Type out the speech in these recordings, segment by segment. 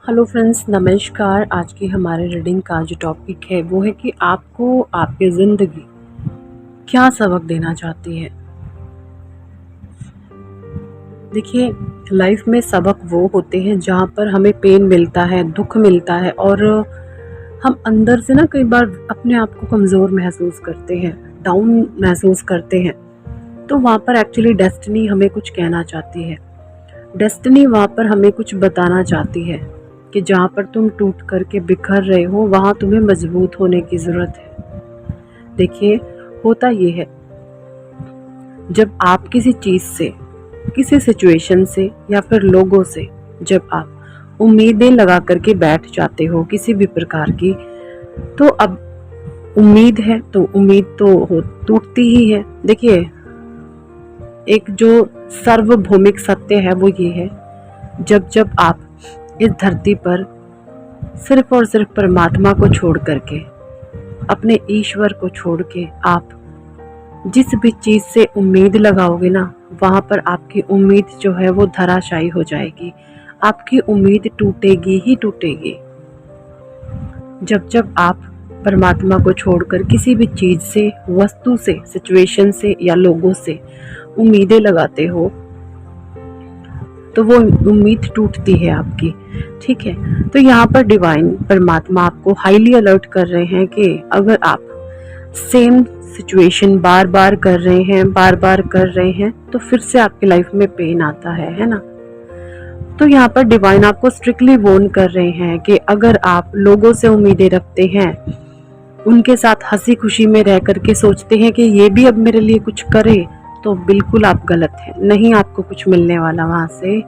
Hello friends, नमस्कार। आज की हमारे रीडिंग का जो टॉपिक है वो है कि आपको आपकी ज़िंदगी क्या सबक देना चाहती है। देखिए, लाइफ में सबक वो होते हैं जहाँ पर हमें पेन मिलता है, दुख मिलता है और हम अंदर से ना कई बार अपने आप को कमज़ोर महसूस करते हैं, डाउन महसूस करते हैं। तो वहाँ पर एक्चुअली डेस्टिनी हमें कुछ कहना चाहती है। डेस्टिनी वहाँ पर हमें कुछ बताना चाहती है कि जहाँ पर तुम टूट करके बिखर रहे हो वहाँ तुम्हें मजबूत होने की ज़रूरत है। देखिए, होता ये है, जब आप किसी चीज़ से, किसी सिचुएशन से या फिर लोगों से जब आप उम्मीदें लगा करके बैठ जाते हो किसी भी प्रकार की, तो अब उम्मीद है तो उम्मीद तो हो टूटती ही है। देखिए, एक जो सार्वभौमिक सत्य है वो ये है, जब जब आप इस धरती पर सिर्फ और सिर्फ परमात्मा को छोड़ करके, अपने ईश्वर को छोड़ के आप जिस भी चीज़ से उम्मीद लगाओगे ना, वहाँ पर आपकी उम्मीद जो है वो धराशायी हो जाएगी। आपकी उम्मीद टूटेगी ही टूटेगी। जब जब आप परमात्मा को छोड़कर किसी भी चीज़ से, वस्तु से, सिचुएशन से या लोगों से उम्मीदें लगाते हो, तो वो उम्मीद टूटती है आपकी। ठीक है, तो यहाँ पर डिवाइन परमात्मा आपको हाईली अलर्ट कर रहे हैं कि अगर आप सेम सिचुएशन बार बार कर रहे हैं, बार बार कर रहे हैं, तो फिर से आपकी लाइफ में पेन आता है ना। तो यहाँ पर डिवाइन आपको स्ट्रिक्टली वॉर्न कर रहे हैं कि अगर आप लोगों से उम्मीदें रखते हैं, उनके साथ हंसी खुशी में रह करके सोचते हैं कि ये भी अब मेरे लिए कुछ करे, तो बिल्कुल आप गलत हैं। नहीं, आपको कुछ मिलने वाला वहां से,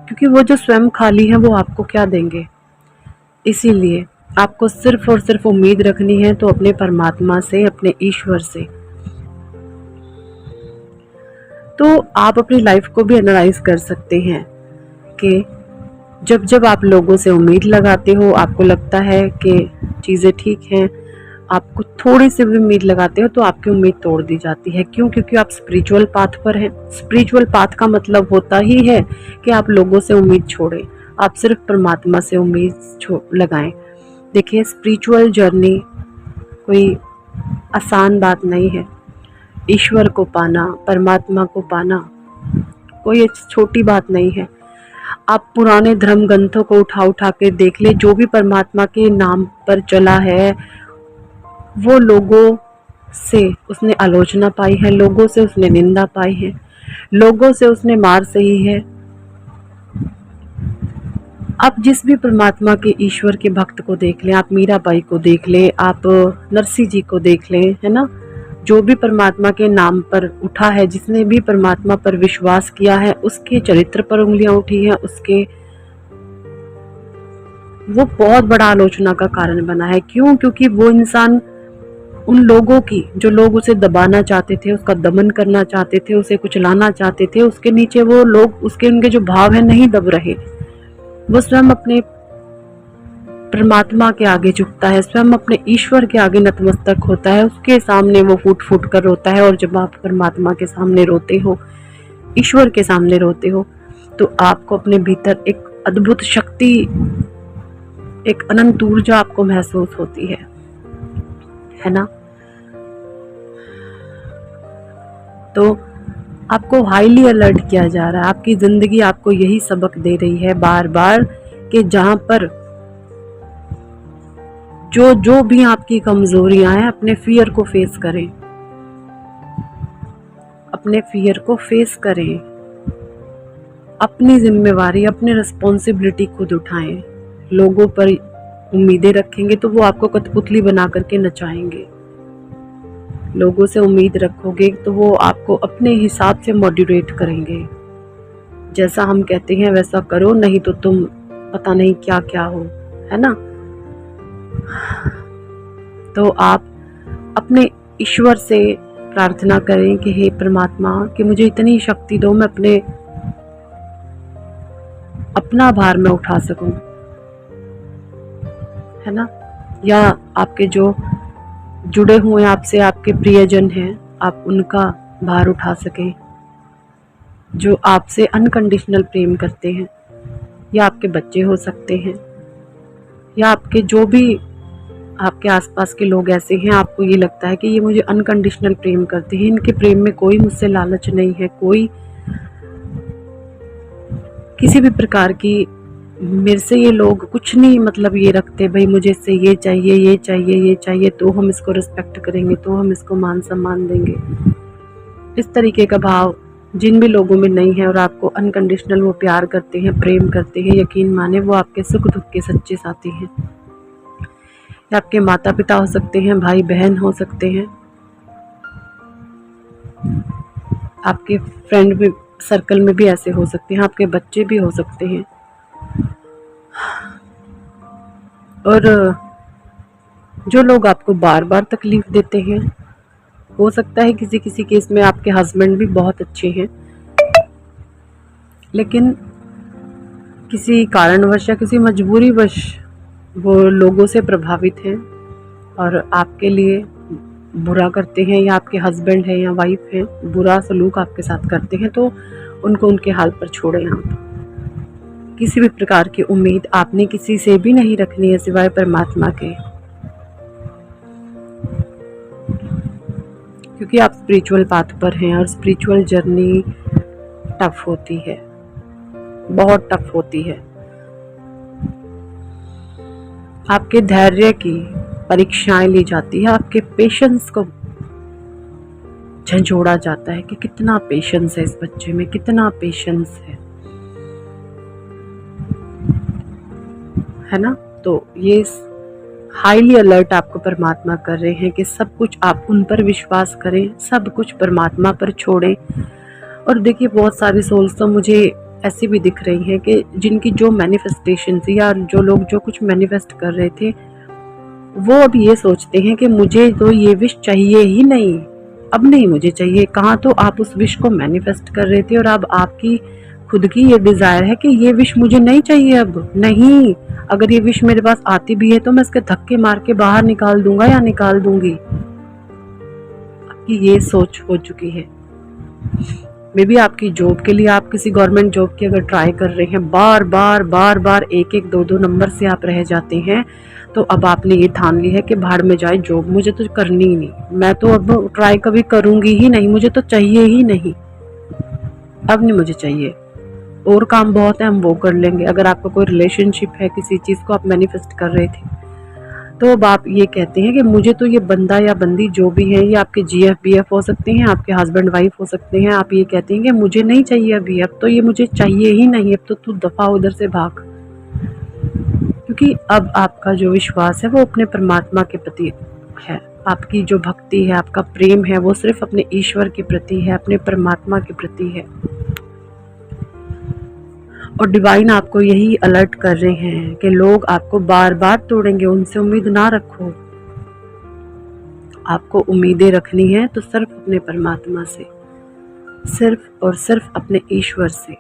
क्योंकि वो जो स्वयं खाली है वो आपको क्या देंगे। इसीलिए आपको सिर्फ और सिर्फ उम्मीद रखनी है तो अपने परमात्मा से, अपने ईश्वर से। तो आप अपनी लाइफ को भी एनालाइज कर सकते हैं कि जब जब आप लोगों से उम्मीद लगाते हो, आपको लगता है कि चीज़ें ठीक हैं, आपको थोड़ी सी भी उम्मीद लगाते हो तो आपकी उम्मीद तोड़ दी जाती है। क्यों? क्योंकि आप स्पिरिचुअल पाथ पर हैं। स्पिरिचुअल पाथ का मतलब होता ही है कि आप लोगों से उम्मीद छोड़ें, आप सिर्फ परमात्मा से उम्मीद लगाएं। देखिए, स्पिरिचुअल जर्नी कोई आसान बात नहीं है। ईश्वर को पाना, परमात्मा को पाना कोई छोटी बात नहीं है। आप पुराने धर्म ग्रंथों को उठा उठा के देख ले, जो भी परमात्मा के नाम पर चला है वो लोगों से उसने आलोचना पाई है, लोगों से उसने निंदा पाई है, लोगों से उसने मार सही है। आप जिस भी परमात्मा के, ईश्वर के भक्त को देख लें, आप मीराबाई को देख लें, आप नरसिंह जी को देख लें, है ना। जो भी परमात्मा के नाम पर उठा है, जिसने भी परमात्मा पर विश्वास किया है, उसके चरित्र पर उंगलियां उठी हैं, उसके वो बहुत बड़ा आलोचना का कारण बना है। क्यों? क्योंकि वो इंसान उन लोगों की, जो लोग उसे दबाना चाहते थे, उसका दमन करना चाहते थे, उसे कुचलाना चाहते थे, उसके नीचे वो लोग, उसके उनके जो भाव है नहीं दब रहे। वो स्वयं अपने परमात्मा के आगे झुकता है, स्वयं अपने ईश्वर के आगे नतमस्तक होता है, उसके सामने वो फूट फूट कर रोता है। और जब आप परमात्मा के सामने रोते हो, ईश्वर के सामने रोते हो, तो आपको अपने भीतर एक अद्भुत शक्ति, एक अनंत ऊर्जा आपको महसूस होती है ना। तो आपको हाईली अलर्ट किया जा रहा है। आपकी जिंदगी आपको यही सबक दे रही है बार बार कि जहां पर जो जो भी आपकी कमजोरियां हैं, अपने फियर को फेस करें, अपने फियर को फेस करें, अपनी जिम्मेवारी, अपनी रिस्पॉन्सिबिलिटी खुद उठाएं। लोगों पर उम्मीदें रखेंगे तो वो आपको कठपुतली बना करके नचाएंगे। लोगों से उम्मीद रखोगे तो वो आपको अपने हिसाब से मॉड्यूलेट करेंगे। जैसा हम कहते हैं वैसा करो, नहीं तो तुम पता नहीं क्या क्या हो, है ना। तो आप अपने ईश्वर से प्रार्थना करें कि हे परमात्मा, कि मुझे इतनी शक्ति दो, मैं अपना भार मैं उठा सकूं, है ना। या आपके जो जुड़े हुए आपसे, आपके प्रियजन हैं, आप उनका भार उठा सकें, जो आपसे अनकंडीशनल प्रेम करते हैं। या आपके बच्चे हो सकते हैं, या आपके जो भी आपके आसपास के लोग ऐसे हैं, आपको ये लगता है कि ये मुझे अनकंडीशनल प्रेम करते हैं, इनके प्रेम में कोई मुझसे लालच नहीं है, कोई किसी भी प्रकार की मेरे से ये लोग कुछ नहीं मतलब ये रखते, भाई मुझे इससे ये चाहिए ये चाहिए ये चाहिए तो हम इसको रिस्पेक्ट करेंगे, तो हम इसको मान सम्मान देंगे। इस तरीके का भाव जिन भी लोगों में नहीं है और आपको अनकंडीशनल वो प्यार करते हैं, प्रेम करते हैं, यकीन माने वो आपके सुख दुख के सच्चे साथी हैं। या आपके माता पिता हो सकते हैं, भाई बहन हो सकते हैं, आपके फ्रेंड भी सर्कल में भी ऐसे हो सकते हैं, आपके बच्चे भी हो सकते हैं। और जो लोग आपको बार बार तकलीफ देते हैं, हो सकता है किसी किसी केस में आपके हस्बैंड भी बहुत अच्छे हैं, लेकिन किसी कारणवश या किसी मजबूरीवश वो लोगों से प्रभावित हैं और आपके लिए बुरा करते हैं, या आपके हस्बैंड है या वाइफ है बुरा सलूक आपके साथ करते हैं, तो उनको उनके हाल पर छोड़ें। आप किसी भी प्रकार की उम्मीद आपने किसी से भी नहीं रखनी है सिवाय परमात्मा के, क्योंकि आप स्पिरिचुअल पाथ पर हैं और स्पिरिचुअल जर्नी टफ होती है, बहुत टफ होती है। आपके धैर्य की परीक्षाएं ली जाती है, आपके पेशेंस को झंझोड़ा जाता है कि कितना पेशेंस है इस बच्चे में, कितना पेशेंस है ना। तो ये हाईली अलर्ट आपको परमात्मा कर रहे हैं कि सब कुछ आप उन पर विश्वास करें, सब कुछ परमात्मा पर छोड़ें। और देखिए बहुत सारी सोल्स तो मुझे ऐसी भी दिख रही हैं कि जिनकी जो मैनिफेस्टेशन थी या जो लोग जो कुछ मैनिफेस्ट कर रहे थे, वो अब ये सोचते हैं कि मुझे तो ये विश चाहिए ही नहीं, अब नहीं मुझे चाहिए। कहाँ तो आप उस विश को मैनिफेस्ट कर रहे थे और अब आपकी खुद की ये डिजायर है कि ये विश मुझे नहीं चाहिए, अब नहीं। अगर ये विश मेरे पास आती भी है तो मैं इसके धक्के मार के बाहर निकाल दूंगा या निकाल दूंगी। आपकी ये सोच हो चुकी है। मे बी आपकी जॉब के लिए आप किसी गवर्नमेंट जॉब की अगर ट्राई कर रहे हैं, बार बार एक एक दो नंबर से आप रह जाते हैं, तो अब आपने ये ठान ली है कि भाड़ में जाए जॉब, मुझे तो करनी ही नहीं, मैं तो अब ट्राई कभी करूंगी ही नहीं, मुझे तो चाहिए ही नहीं, अब नहीं मुझे चाहिए, और काम बहुत है हम वो कर लेंगे। अगर आपका कोई रिलेशनशिप है, किसी चीज को आप मैनिफेस्ट कर रहे थे, तो अब आप ये कहते हैं कि मुझे तो ये बंदा या बंदी जो भी है, ये आपके जीएफ बीएफ हो सकते हैं, आपके हस्बैंड वाइफ हो सकते हैं, आप ये कहते हैं कि मुझे नहीं चाहिए अभी, अब तो ये मुझे चाहिए ही नहीं, अब तो तू दफा उधर से भाग। क्योंकि अब आपका जो विश्वास है वो अपने परमात्मा के प्रति है, आपकी जो भक्ति है, आपका प्रेम है, वो सिर्फ अपने ईश्वर के प्रति है, अपने परमात्मा के प्रति है। और डिवाइन आपको यही अलर्ट कर रहे हैं कि लोग आपको बार बार तोड़ेंगे, उनसे उम्मीद ना रखो। आपको उम्मीदें रखनी है तो सिर्फ अपने परमात्मा से, सिर्फ और सिर्फ अपने ईश्वर से,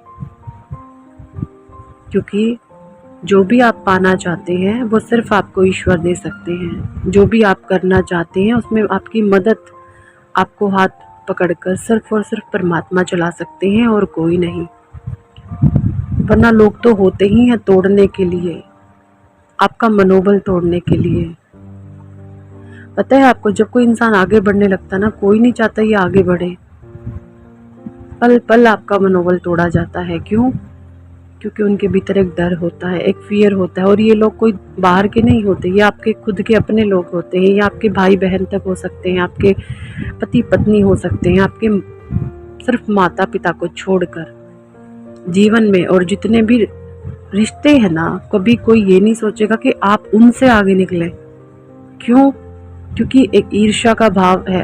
क्योंकि जो भी आप पाना चाहते हैं वो सिर्फ आपको ईश्वर दे सकते हैं। जो भी आप करना चाहते हैं उसमें आपकी मदद, आपको हाथ पकड़कर सिर्फ और सिर्फ परमात्मा चला सकते हैं और कोई नहीं। वरना लोग तो होते ही हैं तोड़ने के लिए, आपका मनोबल तोड़ने के लिए। पता है आपको, जब कोई इंसान आगे बढ़ने लगता है ना, कोई नहीं चाहता ये आगे बढ़े, पल पल आपका मनोबल तोड़ा जाता है। क्यों? क्योंकि उनके भीतर एक डर होता है, एक फियर होता है। और ये लोग कोई बाहर के नहीं होते, ये आपके खुद के अपने लोग होते हैं, या आपके भाई बहन तक हो सकते हैं, आपके पति पत्नी हो सकते हैं, आपके सिर्फ माता पिता को छोड़कर जीवन में और जितने भी रिश्ते हैं ना, कभी कोई ये नहीं सोचेगा कि आप उनसे आगे निकले। क्यों? क्योंकि एक ईर्ष्या का भाव है।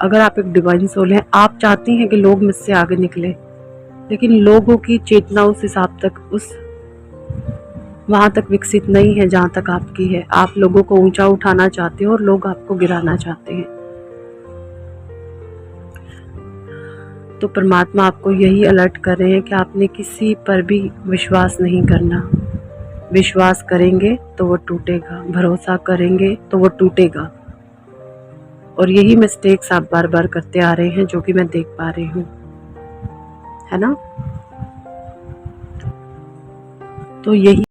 अगर आप एक डिवाइन सोल हैं, आप चाहती हैं कि लोग मुझसे आगे निकले, लेकिन लोगों की चेतना उस हिसाब तक, उस वहां तक विकसित नहीं है जहां तक आपकी है। आप लोगों को ऊंचा उठाना चाहते हो और लोग आपको गिराना चाहते हैं। तो परमात्मा आपको यही अलर्ट कर रहे हैं कि आपने किसी पर भी विश्वास नहीं करना। विश्वास करेंगे तो वो टूटेगा, भरोसा करेंगे तो वो टूटेगा। और यही मिस्टेक्स आप बार बार करते आ रहे हैं, जो कि मैं देख पा रही हूँ, है ना। तो यही